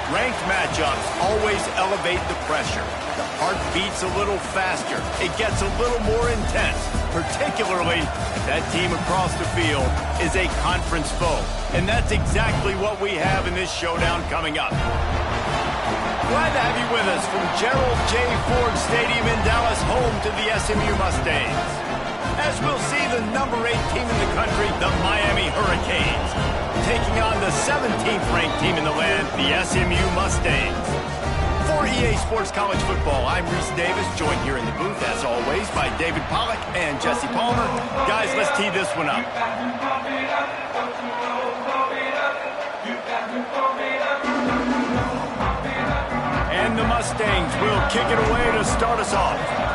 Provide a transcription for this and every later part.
Ranked matchups always elevate the pressure. The heart beats a little faster. It gets a little more intense, particularly if that team across the field is a conference foe. And that's exactly what we have in this showdown coming up. Glad to have you with us from Gerald J. Ford Stadium in Dallas, home to the SMU Mustangs. As we'll see, the number 8 team in the country, the Miami Hurricanes, taking on the 17th ranked team in the land, the SMU Mustangs. For EA Sports College Football, I'm Reese Davis, joined here in the booth, as always, by David Pollack and Jesse Palmer. Guys, let's tee this one up. And the Mustangs will kick it away to start us off.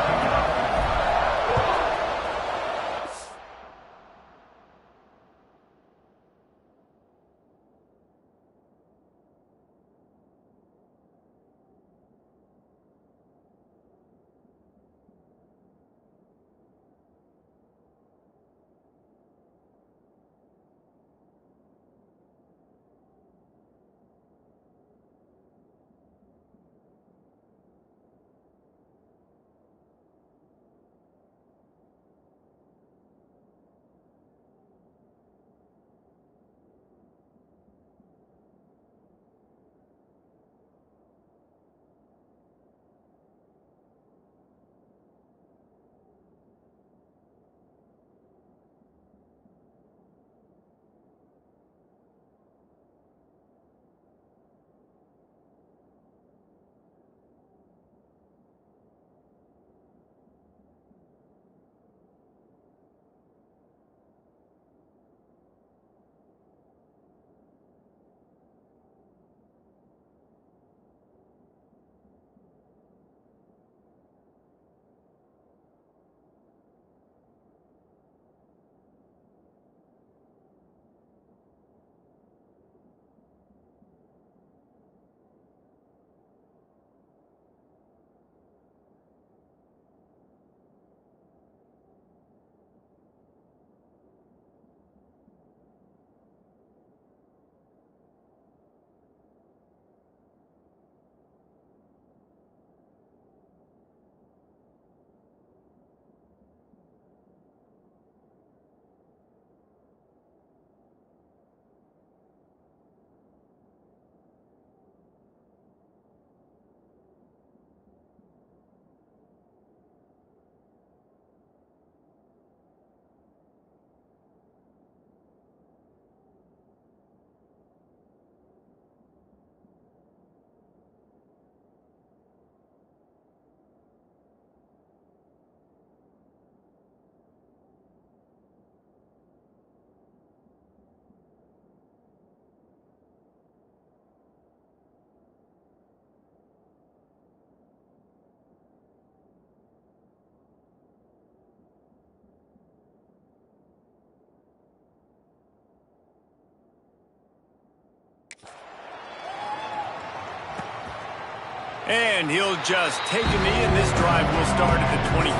And he'll just take a knee, and this drive will start at the 25.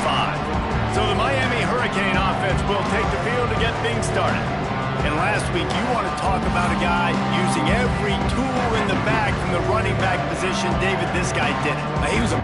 So the Miami Hurricane offense will take the field to get things started. And last week, you want to talk about a guy using every tool in the bag from the running back position. David, this guy did it. He was a...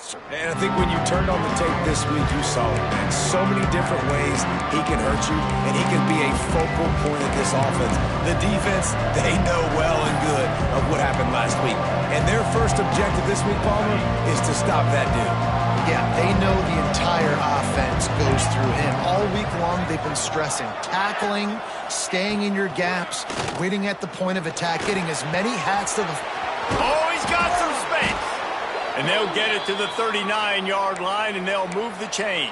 passer. And I think when you turned on the tape this week, you saw it, man. So many different ways he can hurt you, and he can be a focal point of this offense. The defense, they know well and good of what happened last week. And their first objective this week, Palmer, is to stop that dude. Yeah, they know the entire offense goes through him. All week long, they've been stressing tackling, staying in your gaps, waiting at the point of attack, getting as many hats to the... Oh, he's got some space. And they'll get it to the 39-yard line, and they'll move the chains.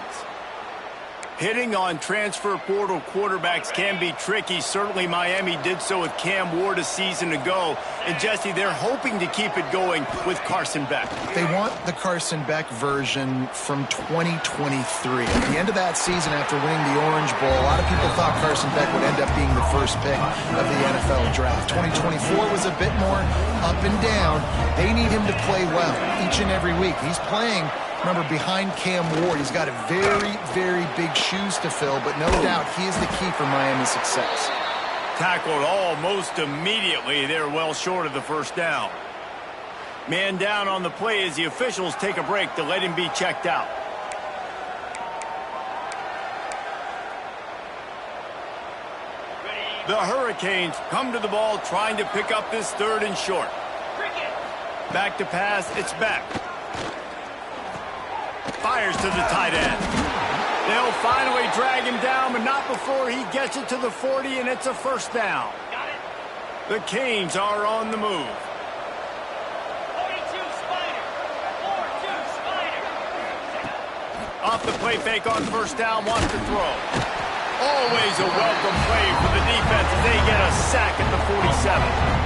Hitting on transfer portal quarterbacks can be tricky. Certainly Miami did so with Cam Ward a season ago. And, Jesse, they're hoping to keep it going with Carson Beck. They want the Carson Beck version from 2023. At the end of that season, after winning the Orange Bowl, a lot of people thought Carson Beck would end up being the first pick of the NFL draft. 2024 was a bit more up and down. They need him to play well each and every week. He's playing... Remember, behind Cam Ward, he's got a very, very big shoes to fill, but no doubt he is the key for Miami's success. Tackled almost immediately. They're well short of the first down. Man down on the play as the officials take a break to let him be checked out. The Hurricanes come to the ball trying to pick up this third and short. Back to pass, it's back. Fires to the tight end. They'll finally drag him down, but not before he gets it to the 40, and it's a first down. The Canes are on the move. 42 Spider. 4-2 Spider. Off the play fake on first down, wants to throw. Always a welcome play for the defense as they get a sack at the 47.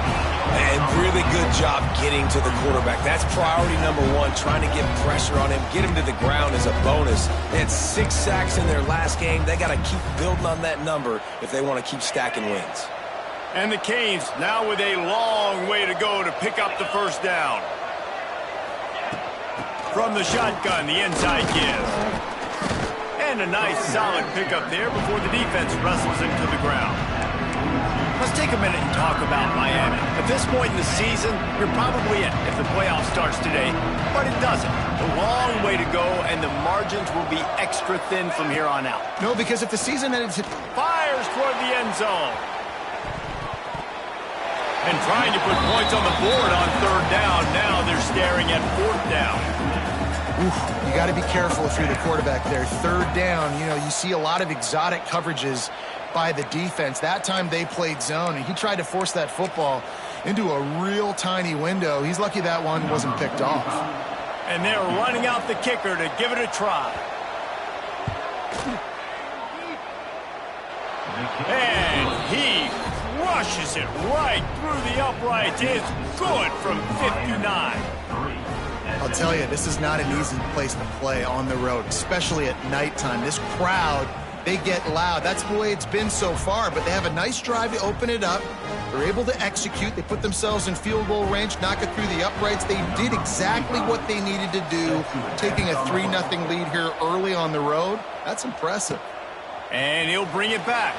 And really good job getting to the quarterback. That's priority number one, trying to get pressure on him, get him to the ground as a bonus. They had 6 sacks in their last game. They got to keep building on that number if they want to keep stacking wins. And the Canes now with a long way to go to pick up the first down. From the shotgun, the inside give. And a nice solid pickup there before the defense wrestles him to the ground. Let's take a minute and talk about Miami. At this point in the season, you're probably in if the playoff starts today, but it doesn't. A long way to go, and the margins will be extra thin from here on out. No, because if the season ends... Fires toward the end zone. And trying to put points on the board on third down. Now they're staring at fourth down. You got to be careful if you're the quarterback there. Third down, you see a lot of exotic coverages by the defense. That time they played zone, and he tried to force that football into a real tiny window. He's lucky that one wasn't picked off. And they're running out the kicker to give it a try. And he crushes it right through the uprights. It's good from 59. I'll tell you, this is not an easy place to play on the road, especially at nighttime. This crowd, they get loud. That's the way it's been so far, but they have a nice drive to open it up. They're able to execute. They put themselves in field goal range, knock it through the uprights. They did exactly what they needed to do, taking a 3-0 lead here early on the road. That's impressive. And he'll bring it back.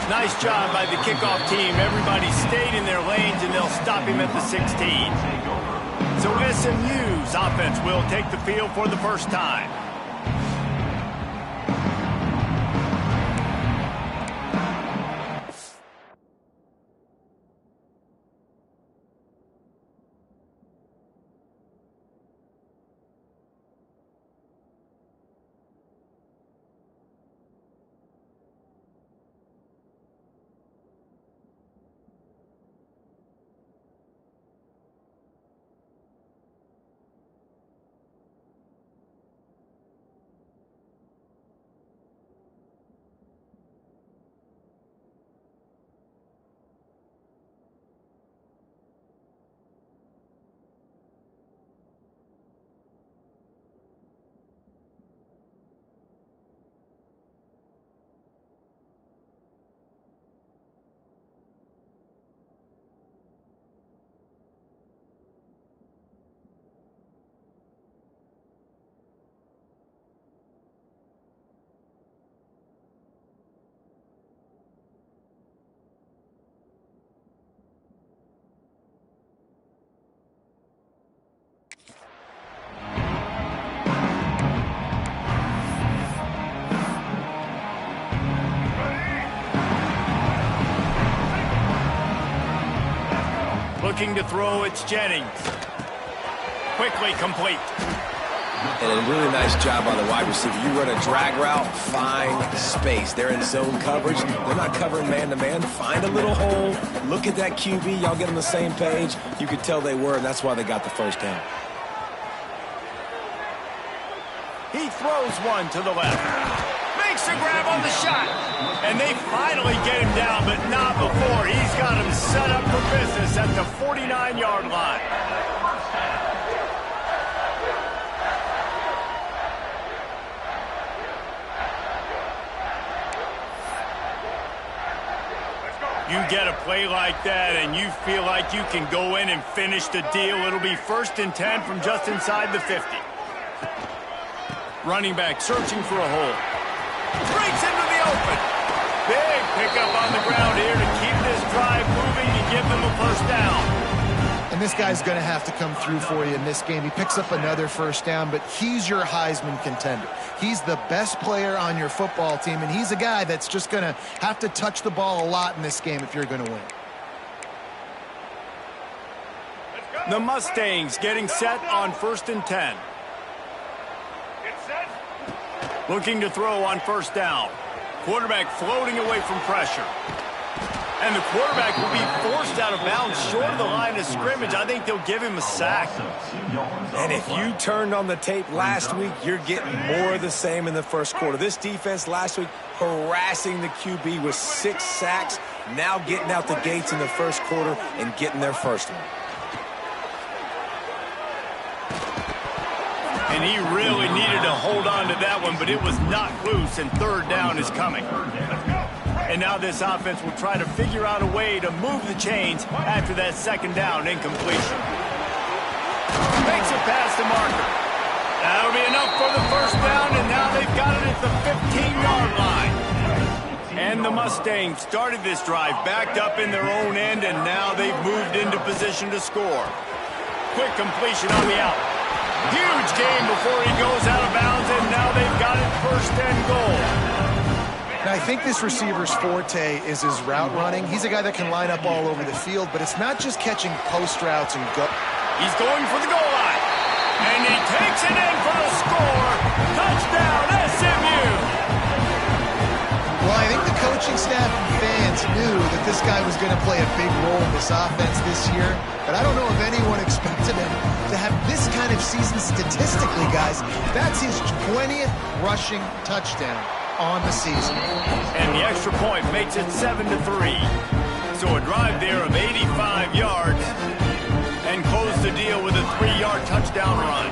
Nice job by the kickoff team. Everybody stayed in their lanes, and they'll stop him at the 16. So SMU's offense will take the field for the first time. Looking to throw, it's Jennings. Quickly complete. And a really nice job by the wide receiver. You run a drag route, find space. They're in zone coverage. They're not covering man-to-man. Find a little hole. Look at that QB. Y'all get on the same page. You could tell they were, and that's why they got the first down. He throws one to the left. Makes a grab on the shot. And they finally get him down, but not before. He's got him set up for business at the 49-yard line. You get a play like that and you feel like you can go in and finish the deal. It'll be 1st and 10 from just inside the 50. Running back searching for a hole. Breaks into the open. Big pickup on the ground here to keep this drive moving and give them a first down. And this guy's going to have to come through for you in this game. He picks up another first down, but he's your Heisman contender. He's the best player on your football team, and he's a guy that's just going to have to touch the ball a lot in this game if you're going to win. The Mustangs getting set on 1st and 10. Looking to throw on first down. Quarterback floating away from pressure. And the quarterback will be forced out of bounds short of the line of scrimmage. I think they'll give him a sack. And if you turned on the tape last week, you're getting more of the same in the first quarter. This defense last week harassing the QB with 6 sacks, now getting out the gates in the first quarter and getting their first one. And he really needed to hold on to that one, but it was not loose, and 3rd down is coming. And now this offense will try to figure out a way to move the chains after that 2nd down incompletion. Makes a pass to Marker. That'll be enough for the first down, and now they've got it at the 15-yard line. And the Mustangs started this drive backed up in their own end, and now they've moved into position to score. Quick completion on the out. Huge gain before he goes out of bounds, and now they've got it 1st and goal. Now, I think this receiver's forte is his route running. He's a guy that can line up all over the field, but it's not just catching post routes and go. He's going for the goal line. And he takes it in for the score. Touchdown, SMU. Well, I think the coaching staff and fans knew that this guy was going to play a big role in this offense this year, but I don't know if anyone expected him to have this kind of season statistically, guys. That's his 20th rushing touchdown on the season. And the extra point makes it 7-3. So a drive there of 85 yards and close the deal with a 3-yard touchdown run.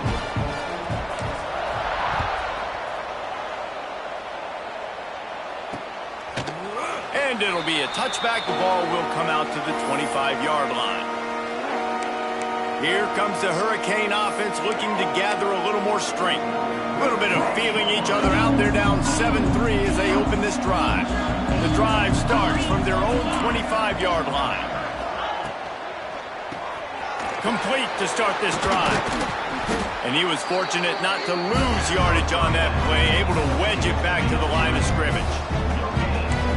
And it'll be a touchback. The ball will come out to the 25-yard line. Here comes the Hurricane offense looking to gather a little more strength. A little bit of feeling each other out. They're down 7-3 as they open this drive. The drive starts from their own 25-yard line. Complete to start this drive. And he was fortunate not to lose yardage on that play, able to wedge it back to the line of scrimmage.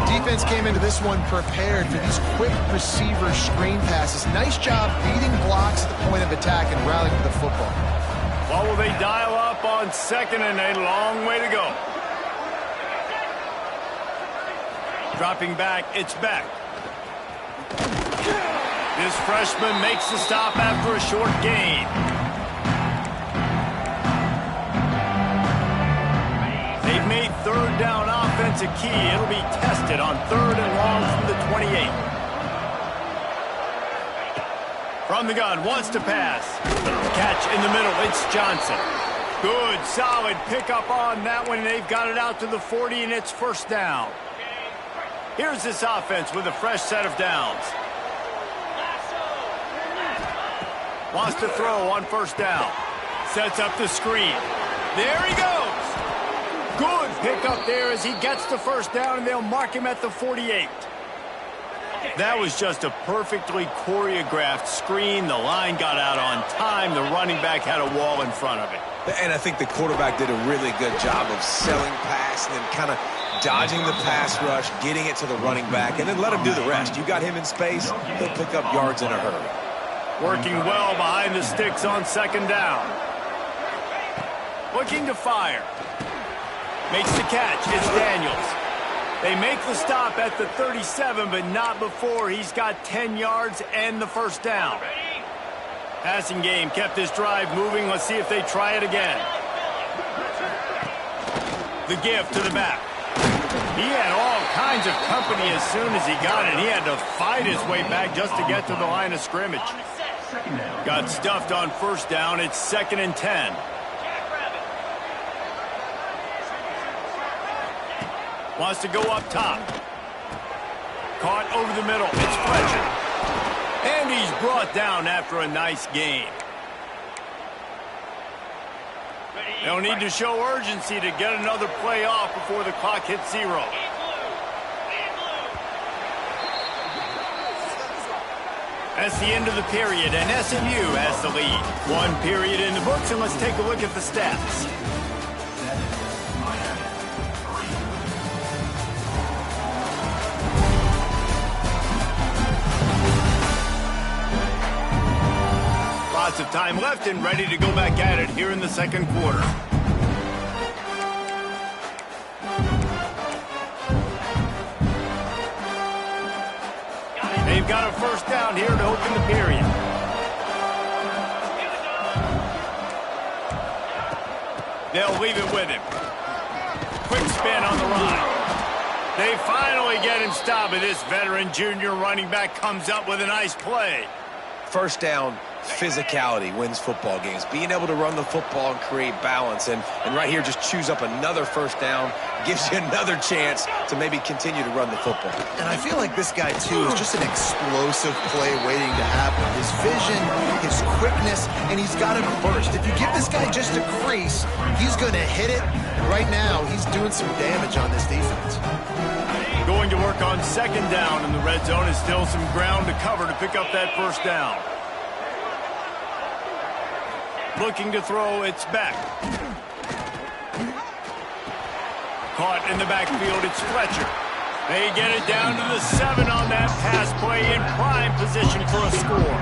Defense came into this one prepared for these quick receiver screen passes. Nice job beating blocks at the point of attack and rallying to the football. Well, will they dial up on 2nd and a long way to go? Dropping back, it's Beck. This freshman makes the stop after a short gain. They've made 3rd down offense a key. It'll be tested on 3rd and long from the 28. From the gun, wants to pass. Catch in the middle, it's Johnson. Good, solid pickup on that one. They've got it out to the 40, and it's 1st down. Here's this offense with a fresh set of downs. Wants to throw on 1st down. Sets up the screen. There he goes. Good pickup there as he gets the 1st down, and they'll mark him at the 48. That was just a perfectly choreographed screen. The line got out on time. The running back had a wall in front of it. And I think the quarterback did a really good job of selling pass and then kind of dodging the pass rush, getting it to the running back, and then let him do the rest. You got him in space, he'll pick up yards in a hurry. Working well behind the sticks on second down. Looking to fire. Makes the catch. It's Daniels. They make the stop at the 37, but not before he's got 10 yards and the first down. Passing game kept this drive moving. Let's see if they try it again. The give to the back. He had all kinds of company as soon as he got it. He had to fight his way back just to get to the line of scrimmage. Got stuffed on first down. It's 2nd and 10. Wants to go up top. Caught over the middle. It's Fletcher. And he's brought down after a nice gain. They'll need to show urgency to get another play off before the clock hits 0. That's the end of the period, and SMU has the lead. 1 period in the books, and let's take a look at the stats. Lots of time left and ready to go back at it here in the second quarter. They've got a first down here to open the period. They'll leave it with him. Quick spin on the run. They finally get him stopped, and this veteran junior running back comes up with a nice play. First down, physicality wins football games. Being able to run the football and create balance. And right here, just choose up another first down. Gives you another chance to maybe continue to run the football. And I feel like this guy, too, is just an explosive play waiting to happen. His vision, his quickness, and he's got a burst. If you give this guy just a crease, he's going to hit it. And right now, he's doing some damage on this defense. Going to work on second down in the red zone. Is still some ground to cover to pick up that first down. Looking to throw, it's back. Caught in the backfield, it's Fletcher. They get it down to the 7 on that pass play, in prime position for a score.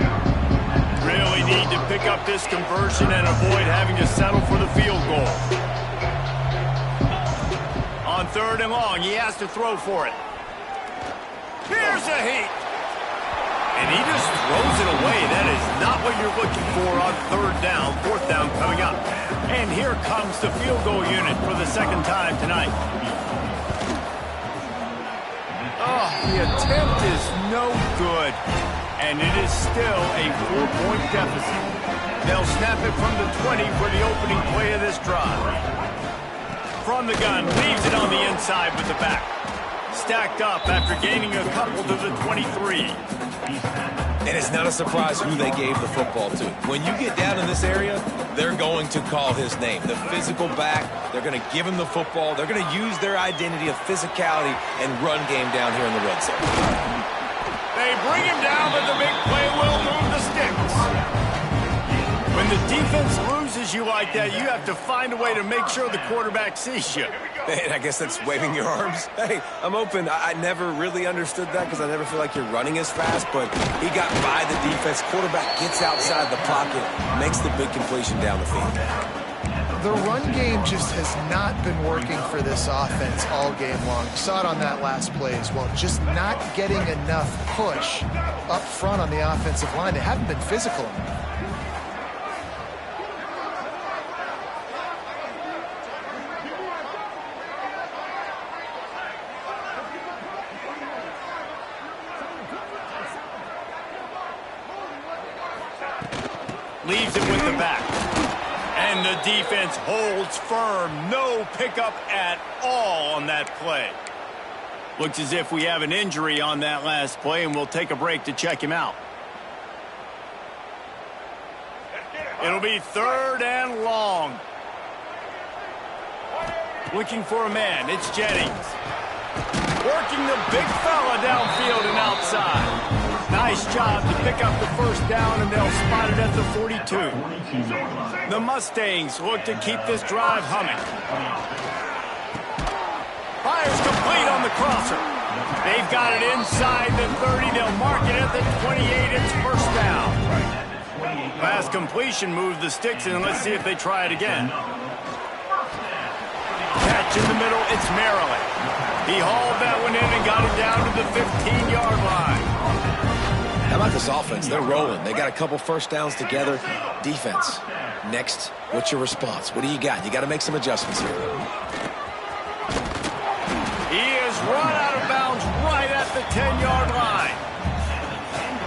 Really need to pick up this conversion and avoid having to settle for the field goal. On 3rd and long, he has to throw for it. Here's a heat. And he just throws it away. That is not what you're looking for on 3rd down. 4th down coming up. And here comes the field goal unit for the 2nd time tonight. Oh, the attempt is no good. And it is still a 4-point deficit. They'll snap it from the 20 for the opening play of this drive. From the gun, leaves it on the inside with the back. Stacked up after gaining a couple to the 23. And it's not a surprise who they gave the football to. When you get down in this area, they're going to call his name. The physical back, they're going to give him the football. They're going to use their identity of physicality and run game down here in the red zone. They bring him down, but the big play will move the sticks. When the defense loses you like that, you have to find a way to make sure the quarterback sees you. And I guess that's waving your arms. Hey, I'm open. I never really understood that because I never feel like you're running as fast, but he got by the defense. Quarterback gets outside the pocket, makes the big completion down the field. The run game just has not been working for this offense all game long. You saw it on that last play as well. Just not getting enough push up front on the offensive line. They haven't been physical enough. Leaves it with the back. And the defense holds firm. No pickup at all on that play. Looks as if we have an injury on that last play, and we'll take a break to check him out. It'll be 3rd and long. Looking for a man. It's Jennings. Working the big fella downfield and outside. Nice job to pick up the first down, and they'll spot it at the 42. The Mustangs look to keep this drive humming. Fires complete on the crosser. They've got it inside the 30. They'll mark it at the 28. It's first down. Last completion moved the sticks, and let's see if they try it again. Catch in the middle, it's Maryland. He hauled that one in and got it down to the 15-yard line. How about this offense? They're rolling. They got a couple first downs together. Defense. Next, what's your response? What do you got? You got to make some adjustments here. He is run out of bounds right at the 10-yard line.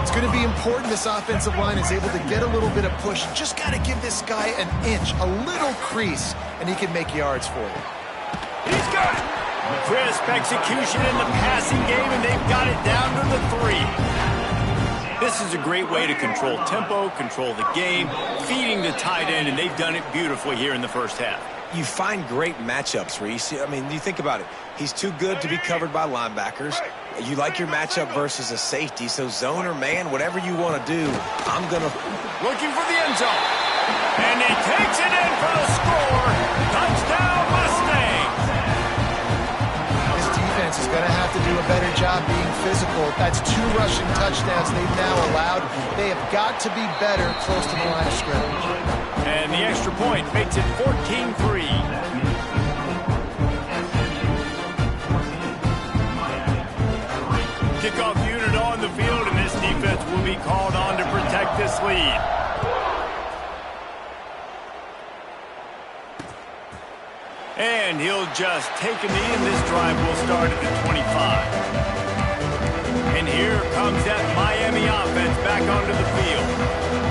It's going to be important this offensive line is able to get a little bit of push. Just got to give this guy an inch, a little crease, and he can make yards for you. He's got it. Crisp execution in the passing game, and they've got it down to the 3. This is a great way to control tempo, control the game, feeding the tight end, and they've done it beautifully here in the first half. You find great matchups, Reese. I mean, you think about it. He's too good to be covered by linebackers. You like your matchup versus a safety, so zone or man, whatever you want to do, I'm going to... Looking for the end zone. And he takes it in for the score. Touchdown, Mustangs. This defense is going to have to do a better job being physical. That's 2 rushing touchdowns they've now allowed. They have got to be better close to the line of scrimmage. And the extra point makes it 14-3. Kickoff unit on the field, and this defense will be called on to protect this lead. And he'll just take a knee, and this drive will start at the 25. And here comes that Miami offense back onto the field.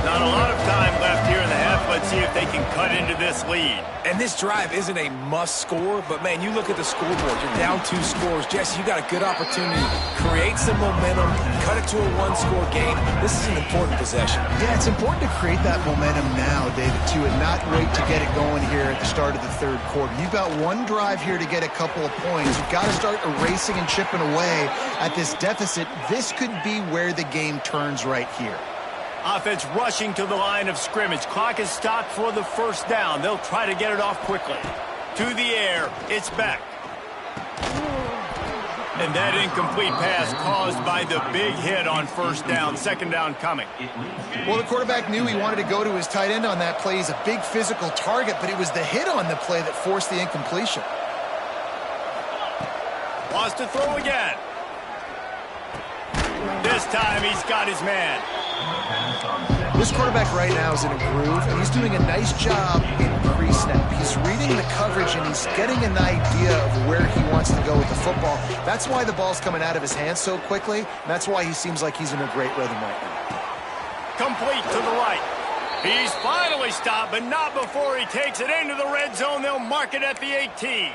Not a lot of time left here in the half. Let's see if they can cut into this lead. And this drive isn't a must score, but, man, you look at the scoreboard. You're down 2 scores. Jesse, you got a good opportunity to create some momentum, cut it to a 1-score game. This is an important possession. Yeah, it's important to create that momentum now, David, too, and not wait to get it going here at the start of the 3rd quarter. You've got 1 drive here to get a couple of points. You've got to start erasing and chipping away at this deficit. This could be where the game turns right here. Offense rushing to the line of scrimmage. Clock is stopped for the first down. They'll try to get it off quickly. To the air, it's back. And that incomplete pass caused by the big hit on first down. 2nd down coming. Well, the quarterback knew he wanted to go to his tight end on that play. He's a big physical target, but it was the hit on the play that forced the incompletion. Wants to throw again. This time he's got his man. This quarterback right now is in a groove, and he's doing a nice job in pre-snap. He's reading the coverage, and he's getting an idea of where he wants to go with the football. That's why the ball's coming out of his hands so quickly, and that's why he seems like he's in a great rhythm right now. Complete to the right. He's finally stopped, but not before he takes it into the red zone. They'll mark it at the 18.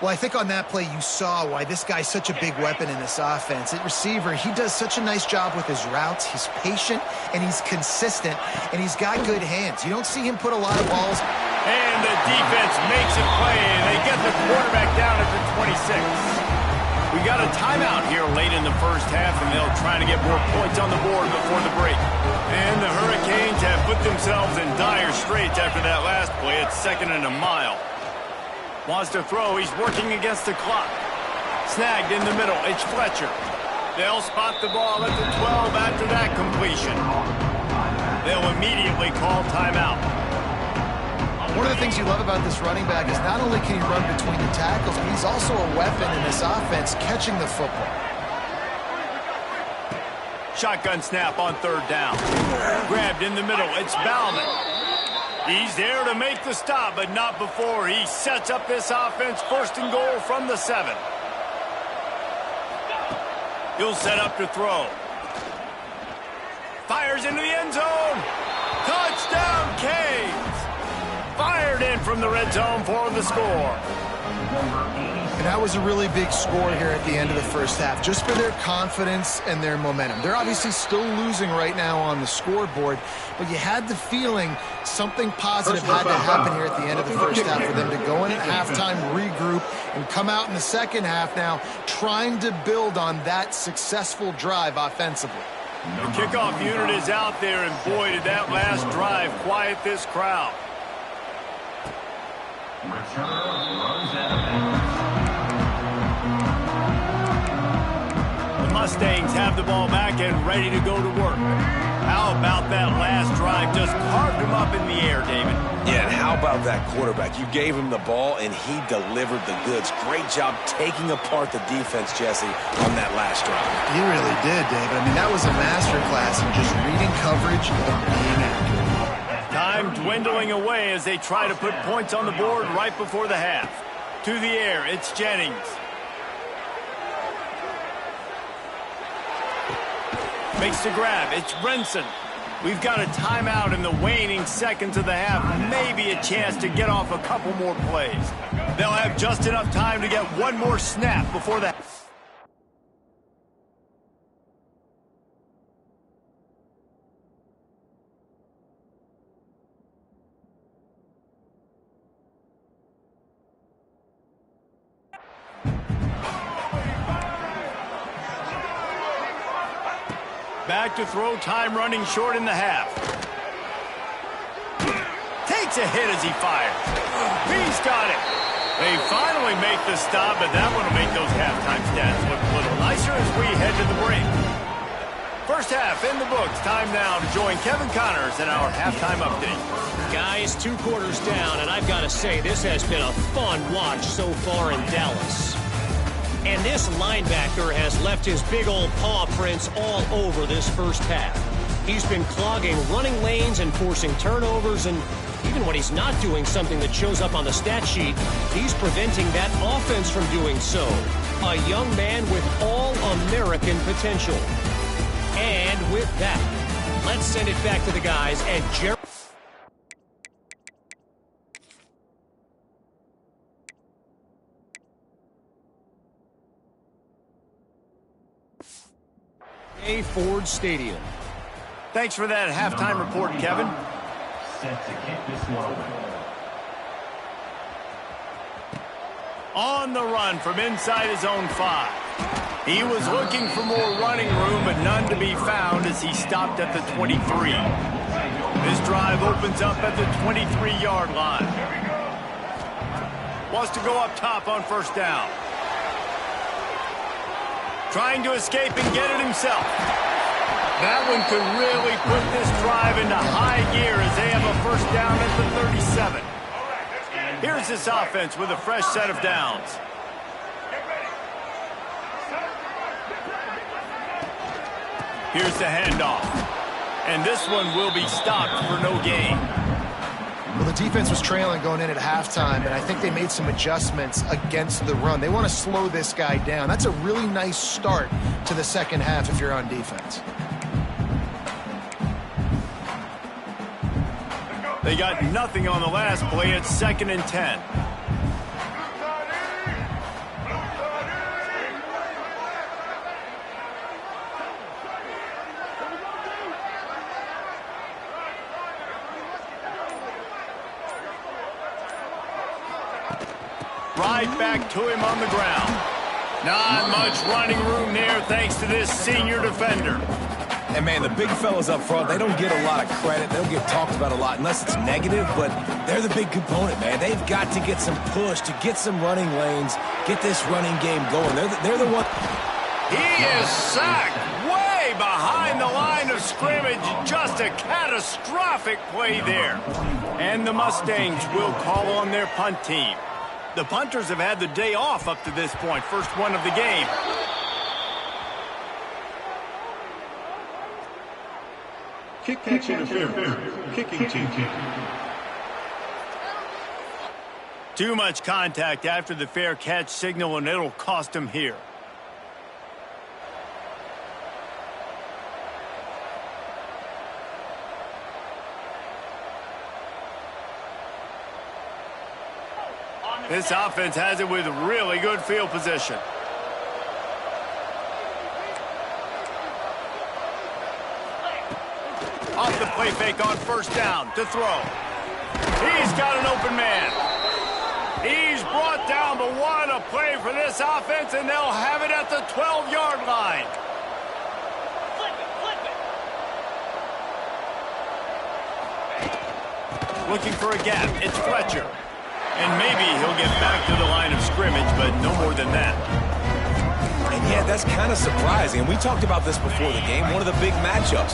Well, I think on that play you saw why this guy's such a big weapon in this offense. At receiver, he does such a nice job with his routes. He's patient, and he's consistent, and he's got good hands. You don't see him put a lot of balls. And the defense makes a play, and they get the quarterback down at the 26. We got a timeout here late in the first half, and they'll try to get more points on the board before the break. And the Hurricanes have put themselves in dire straits after that last play. It's 2nd and a mile. Wants to throw. He's working against the clock. Snagged in the middle. It's Fletcher. They'll spot the ball at the 12 after that completion. They'll immediately call timeout. One of the things you love about this running back is not only can he run between the tackles, but he's also a weapon in this offense catching the football. Shotgun snap on 3rd down. Grabbed in the middle. It's Bauman. He's there to make the stop, but not before he sets up this offense. 1st and goal from the 7. He'll set up to throw. Fires into the end zone. Touchdown, Canes. Fired in from the red zone for the score. And that was a really big score here at the end of the first half, just for their confidence and their momentum. They're obviously still losing right now on the scoreboard, but you had the feeling something positive had to happen here at the end of the first half for them to go in at halftime, regroup, and come out in the second half now trying to build on that successful drive offensively. The kickoff unit is out there, and boy, did that last drive quiet this crowd. The Mustangs have the ball back and ready to go to work. How about that last drive? Just carved him up in the air, David. Yeah, and how about that quarterback? You gave him the ball, and he delivered the goods. Great job taking apart the defense, Jesse, on that last drive. He really did, David. I mean, that was a masterclass in just reading coverage and being accurate. Time dwindling away as they try to put points on the board right before the half. To the air, it's Jennings. Makes the grab, it's Brinson. We've got a timeout in the waning seconds of the half. Maybe a chance to get off a couple more plays. They'll have just enough time to get one more snap before the... Back to throw, time running short in the half. Takes a hit as he fires. He's got it. They finally make the stop, but that one will make those halftime stats look a little nicer as we head to the break. First half in the books. Time now to join Kevin Connors in our halftime update. Guys, 2 quarters down, and I've got to say, this has been a fun watch so far in Dallas. And this linebacker has left his big old paw prints all over this first half. He's been clogging running lanes and forcing turnovers, and even when he's not doing something that shows up on the stat sheet, he's preventing that offense from doing so. A young man with all-American potential. And with that, let's send it back to the guys and Jerry. Ford Stadium. Thanks for that halftime report, Kevin. Set to kick this one. On the run from inside his own 5. He was looking for more running room, but none to be found as he stopped at the 23. This drive opens up at the 23-yard line. Wants to go up top on first down. Trying to escape and get it himself. That one could really put this drive into high gear as they have a first down at the 37. Here's this offense with a fresh set of downs. Here's the handoff. And this one will be stopped for no gain. Well, the defense was trailing going in at halftime, and I think they made some adjustments against the run. They want to slow this guy down. That's a really nice start to the second half if you're on defense. They got nothing on the last play. It's 2nd and 10. Right back to him on the ground. Not much running room there thanks to this senior defender. And, man, the big fellas up front, they don't get a lot of credit. They don't get talked about a lot unless it's negative, but they're the big component, man. They've got to get some push, to get some running lanes, get this running game going. They're the one. He is sacked way behind the line of scrimmage. Just a catastrophic play there. And the Mustangs will call on their punt team. The punters have had the day off up to this point. First one of the game. Kick catch interference. Kicking team. Too much contact after the fair catch signal, and it'll cost him here. This offense has it with really good field position. Off the play fake on first down to throw. He's got an open man. He's brought down, but what a play for this offense, and they'll have it at the 12-yard line. Looking for a gap. It's Fletcher. And maybe he'll get back to the line of scrimmage, but no more than that. And, yeah, that's that's kind of surprising. And we talked about this before the game. One of the big matchups.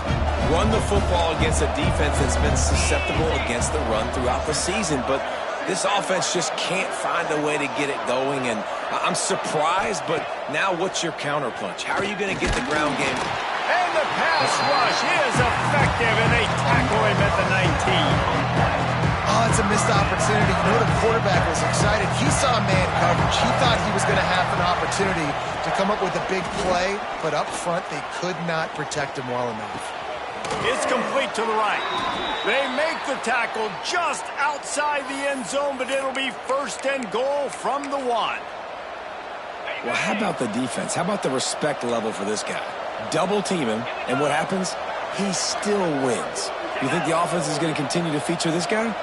Run the football against a defense that's been susceptible against the run throughout the season. But this offense just can't find a way to get it going. And I'm surprised, but now what's your counterpunch? How are you going to get the ground game? And the pass rush is effective, and they tackle him at the 19. Oh, it's a missed opportunity. You know, the quarterback was excited. He saw man coverage. He thought he was going to have an opportunity to come up with a big play, but up front, they could not protect him well enough. It's complete to the right. They make the tackle just outside the end zone, but it'll be 1st and goal from the 1. Well, how about the defense? How about the respect level for this guy? Double team him, and what happens? He still wins. You think the offense is going to continue to feature this guy?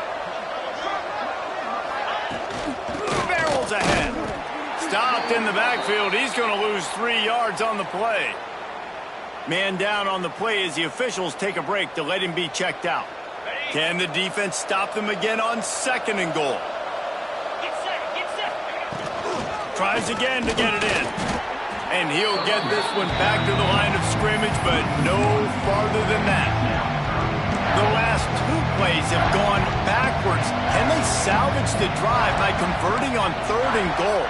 Barrels ahead. Stopped in the backfield. He's going to lose 3 yards on the play. Man down on the play as the officials take a break to let him be checked out. Can the defense stop them again on 2nd and goal? Get set. Tries again to get it in. And he'll get this one back to the line of scrimmage, but no farther than that. The last 2 plays have gone backwards. Can they salvage the drive by converting on 3rd and goal?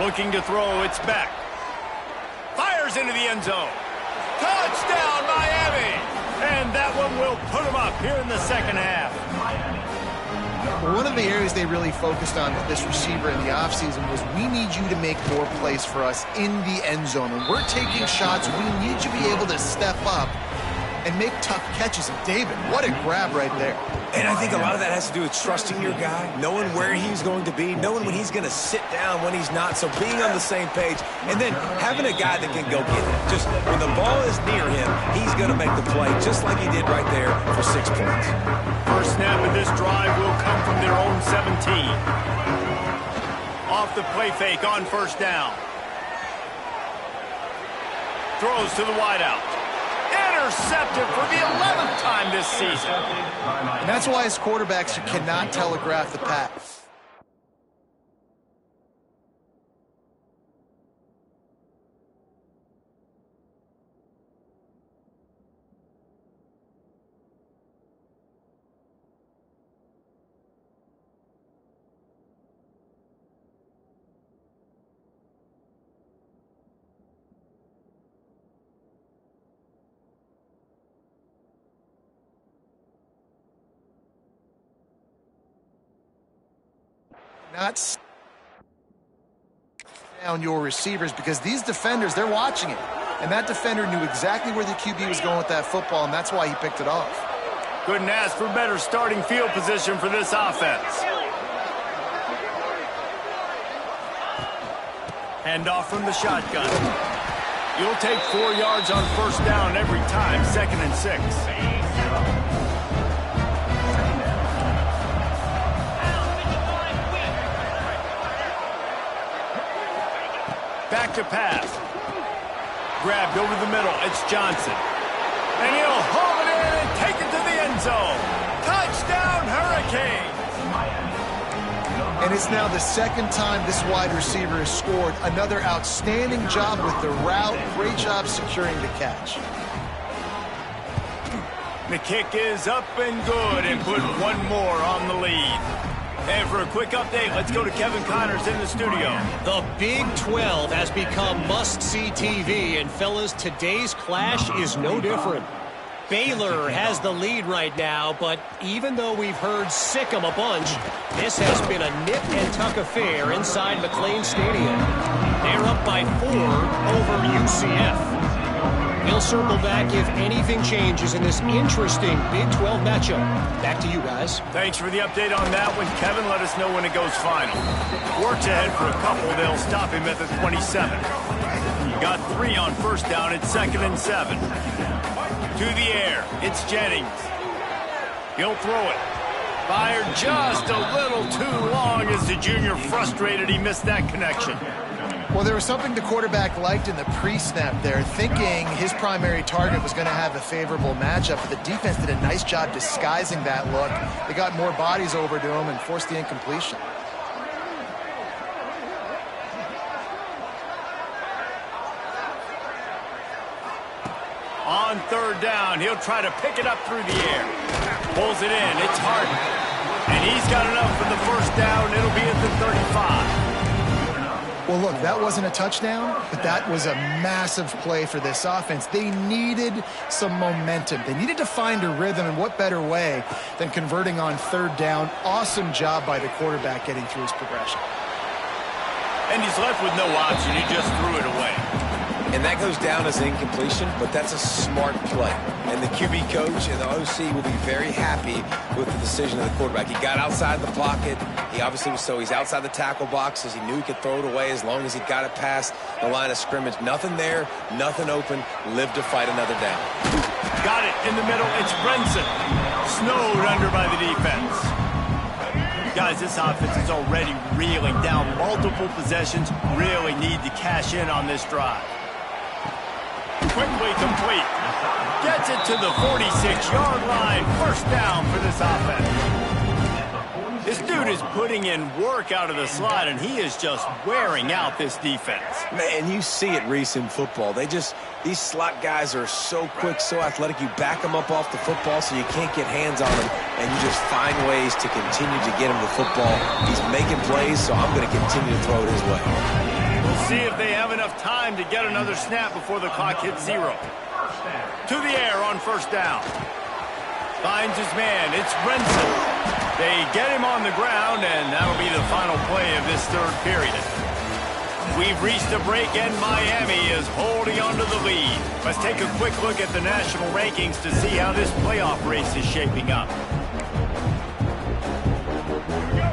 Looking to throw, it's back. Fires into the end zone. Touchdown, Miami! And that one will put them up here in the 2nd half. One of the areas they really focused on with this receiver in the offseason was we need you to make more plays for us in the end zone. When we're taking shots, we need you to be able to step up and make tough catches. And David, what a grab right there. And I think a lot of that has to do with trusting your guy, knowing where he's going to be, knowing when he's going to sit down, when he's not, so being on the same page, and then having a guy that can go get it. Just when the ball is near him, he's going to make the play, just like he did right there for 6 points. First snap of this drive will come from their own 17. Off the play fake on 1st down. Throws to the wideout. Intercepted for the 11th time this season. And that's why as quarterbacks, you cannot telegraph the pass. Not down your receivers, because these defenders, they're watching it. And that defender knew exactly where the QB was going with that football, and that's why he picked it off. Couldn't ask for better starting field position for this offense. Handoff from the shotgun. You'll take 4 yards on 1st down every time, 2nd and 6. Back to pass. Grabbed over the middle. It's Johnson. And he'll haul it in and take it to the end zone. Touchdown, Hurricane! And it's now the 2nd time this wide receiver has scored. Another outstanding job with the route. Great job securing the catch. The kick is up and good, and put 1 more on the lead. And for a quick update, let's go to Kevin Connors in the studio. The Big 12 has become must-see TV, and fellas, today's clash is no different. Baylor has the lead right now, but even though we've heard sick 'em a bunch, this has been a nip-and-tuck affair inside McLean Stadium. They're up by 4 over UCF. We'll circle back if anything changes in this interesting Big 12 matchup. Back to you guys. Thanks for the update on that one, Kevin. Let us know when it goes final. Works ahead for a couple. They'll stop him at the 27. Got 3 on 1st down. It's 2nd and 7. To the air. It's Jennings. He'll throw it. Fired just a little too long as the junior frustrated. He missed that connection. Well, there was something the quarterback liked in the pre-snap there, thinking his primary target was going to have a favorable matchup, but the defense did a nice job disguising that look. They got more bodies over to him and forced the incompletion. on third down. He'll try to pick it up through the air. Pulls it in. It's Harden. And he's got enough for the first down. It'll be at the 35. Well, look, that wasn't a touchdown, but that was a massive play for this offense. They needed some momentum. They needed to find a rhythm, and what better way than converting on third down. Awesome job by the quarterback getting through his progression. And he's left with no option. He just threw it away. And that goes down as an incompletion, but that's a smart play. And the QB coach and the OC will be very happy with the decision of the quarterback. He got outside the pocket. He obviously was he's outside the tackle boxes. He knew he could throw it away as long as he got it past the line of scrimmage. Nothing there, nothing open. Live to fight another down. Got it in the middle. It's Brinson. Snowed under by the defense. Guys, this offense is already reeling down multiple possessions. Really need to cash in on this drive. Quickly complete. Gets it to the 46-yard line. First down for this offense. This dude is putting in work out of the slot, and he is just wearing out this defense. Man, you see it, Reese, in football. These slot guys are so quick, so athletic. You back them up off the football so you can't get hands on them, and you just find ways to continue to get him the football. He's making plays, so I'm going to continue to throw it his way. We'll see if they have enough time to get another snap before the clock hits 0. To the air on first down. Finds his man. It's Brinson. They get him on the ground, and that'll be the final play of this third period. We've reached a break, and Miami is holding on to the lead. Let's take a quick look at the national rankings to see how this playoff race is shaping up.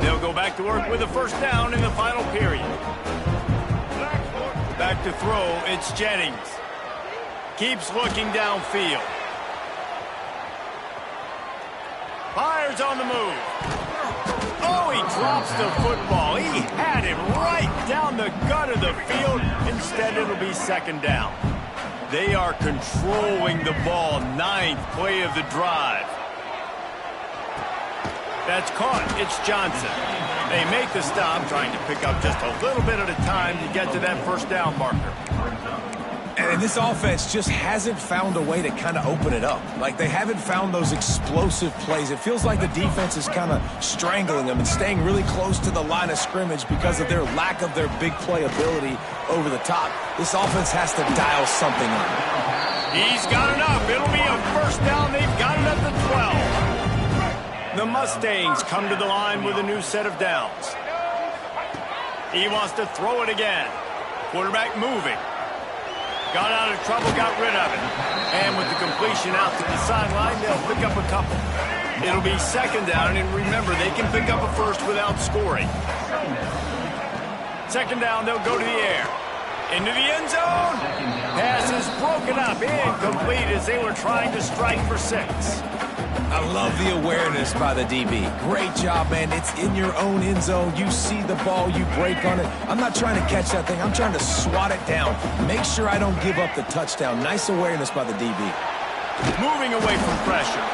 They'll go back to work with a first down in the final period. Back to throw, it's Jennings. Keeps looking downfield. Fires on the move. Oh, he drops the football. He had him right down the gut of the field. Instead, it'll be second down. They are controlling the ball. 9th play of the drive. That's caught. It's Johnson. They make the stop, trying to pick up just a little bit at a time to get to that first down marker. And this offense just hasn't found a way to kind of open it up. Like, they haven't found those explosive plays. It feels like the defense is kind of strangling them and staying really close to the line of scrimmage because of their lack of their big play ability over the top. This offense has to dial something up. He's got enough. It'll be a first down. They've got it at the 12. The Mustangs come to the line with a new set of downs. He wants to throw it again. Quarterback moving. Got out of trouble, got rid of it. And with the completion out to the sideline, they'll pick up a couple. It'll be second down, and remember, they can pick up a first without scoring. Second down, they'll go to the air. Into the end zone. Pass is broken up, incomplete as they were trying to strike for 6. I love the awareness by the DB. Great job, man. It's in your own end zone. You see the ball, you break on it. I'm not trying to catch that thing. I'm trying to swat it down. Make sure I don't give up the touchdown. Nice awareness by the DB. Moving away from pressure.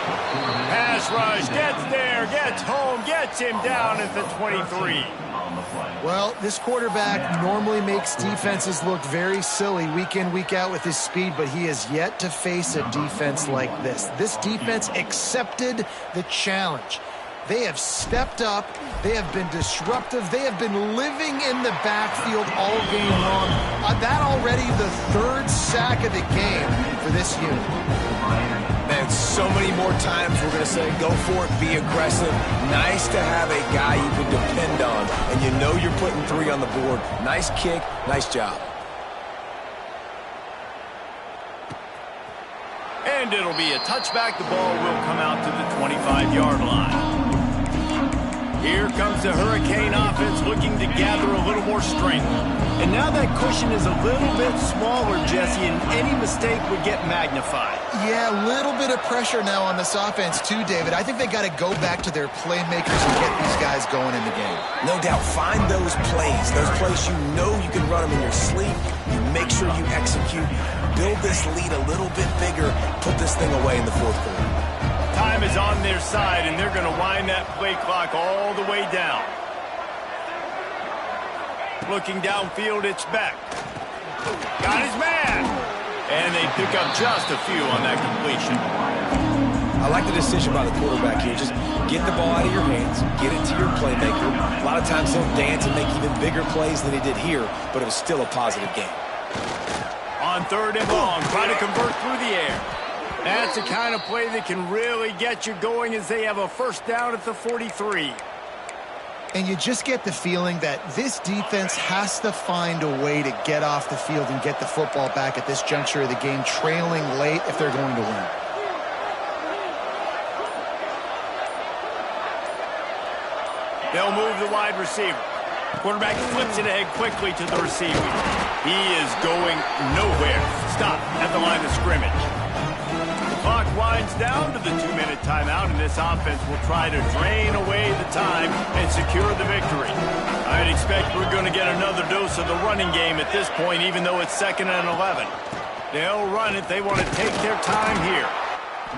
Pass rush, gets there, gets home, gets him down at the 23. Well, this quarterback normally makes defenses look very silly week in, week out with his speed, but he has yet to face a defense like this. This defense accepted the challenge. They have stepped up. They have been disruptive. They have been living in the backfield all game long. That already the 3rd sack of the game for this unit. Man, so many more times we're going to say, go for it, be aggressive. Nice to have a guy you can depend on, and you know you're putting 3 on the board. Nice kick, nice job. And it'll be a touchback. The ball will come out to the 25-yard line. Here comes the Hurricane offense looking to gather a little more strength. And now that cushion is a little bit smaller, Jesse, and any mistake would get magnified. Yeah, a little bit of pressure now on this offense too, David. I think they got to go back to their playmakers and get these guys going in the game. No doubt, find those plays you know you can run them in your sleep. You make sure you execute. Build this lead a little bit bigger. Put this thing away in the 4th quarter. Time is on their side, and they're going to wind that play clock all the way down. Looking downfield, it's Beck. Got his man. And they pick up just a few on that completion. I like the decision by the quarterback here. Just get the ball out of your hands, get it to your playmaker. A lot of times he'll dance and make even bigger plays than he did here, but it was still a positive game. On 3rd and long, try to convert through the air. That's the kind of play that can really get you going as they have a first down at the 43. And you just get the feeling that this defense has to find a way to get off the field and get the football back at this juncture of the game, trailing late if they're going to win. They'll move the wide receiver. Quarterback flips it ahead quickly to the receiver. He is going nowhere. Stop at the line of scrimmage. Clock winds down to the 2-minute timeout, and this offense will try to drain away the time and secure the victory. I'd expect we're going to get another dose of the running game at this point, even though it's 2nd and 11. They'll run it. They want to take their time here.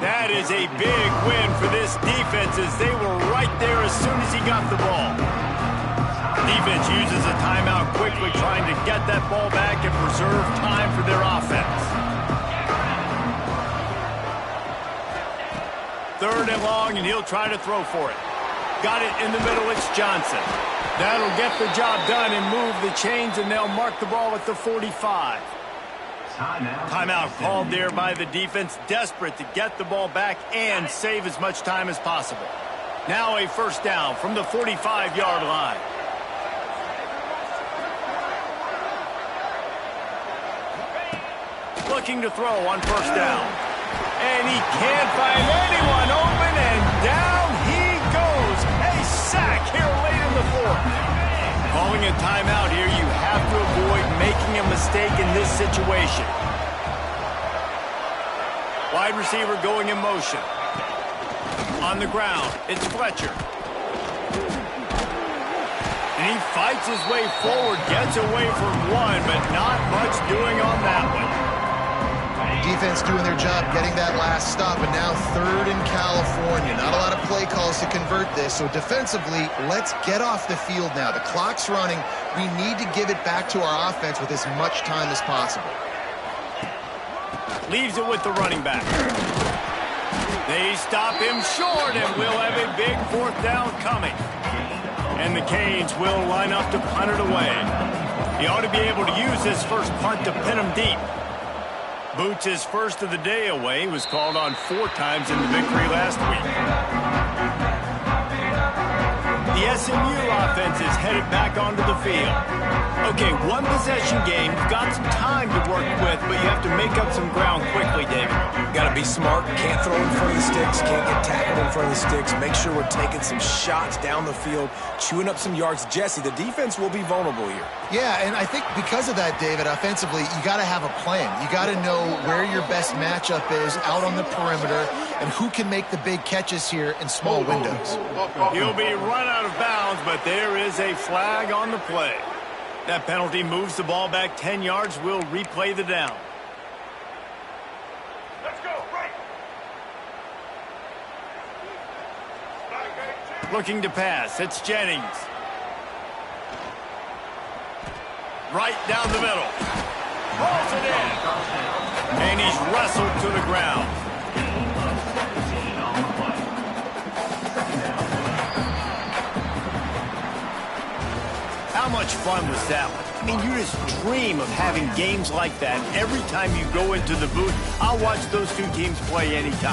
That is a big win for this defense as they were right there as soon as he got the ball. Defense uses a timeout quickly, trying to get that ball back and preserve time for their offense. 3rd and long, and he'll try to throw for it. Got it in the middle. It's Johnson. That'll get the job done and move the chains, and they'll mark the ball at the 45. Timeout called there by the defense, desperate to get the ball back and save as much time as possible. Now a first down from the 45-yard line. Looking to throw on first down. And he can't find anyone open, and down he goes. A sack here late in the 4th. Calling a timeout here, you have to avoid making a mistake in this situation. Wide receiver going in motion. On the ground, it's Fletcher. And he fights his way forward, gets away from one, but not much doing on that one. Defense doing their job getting that last stop, and now 3rd in California. Not a lot of play calls to convert this, so defensively, let's get off the field now. The clock's running. We need to give it back to our offense with as much time as possible. Leaves it with the running back. They stop him short, and we'll have a big 4th down coming. And the Canes will line up to punt it away. He ought to be able to use his first punt to pin him deep. Boots his first of the day away. Was called on 4 times in the victory last week. The SMU offense is headed back onto the field. Okay, 1 possession game. You've got some time to work with, but you have to make up some ground quickly, David. Got to be smart. Can't throw in front of the sticks. Can't get tackled in front of the sticks. Make sure we're taking some shots down the field, chewing up some yards. Jesse, the defense will be vulnerable here. Yeah, and I think because of that, David, offensively, you got to have a plan. You got to know where your best matchup is out on the perimeter and who can make the big catches here in small windows. He'll be run out of bounds, but there is a flag on the play. That penalty moves the ball back 10 yards. We'll replay the down. Let's go, right. Looking to pass. It's Jennings. Right down the middle. Rolls it in. And he's wrestled to the ground. How much fun was that one? I mean, you just dream of having games like that every time you go into the booth. I'll watch those two teams play anytime.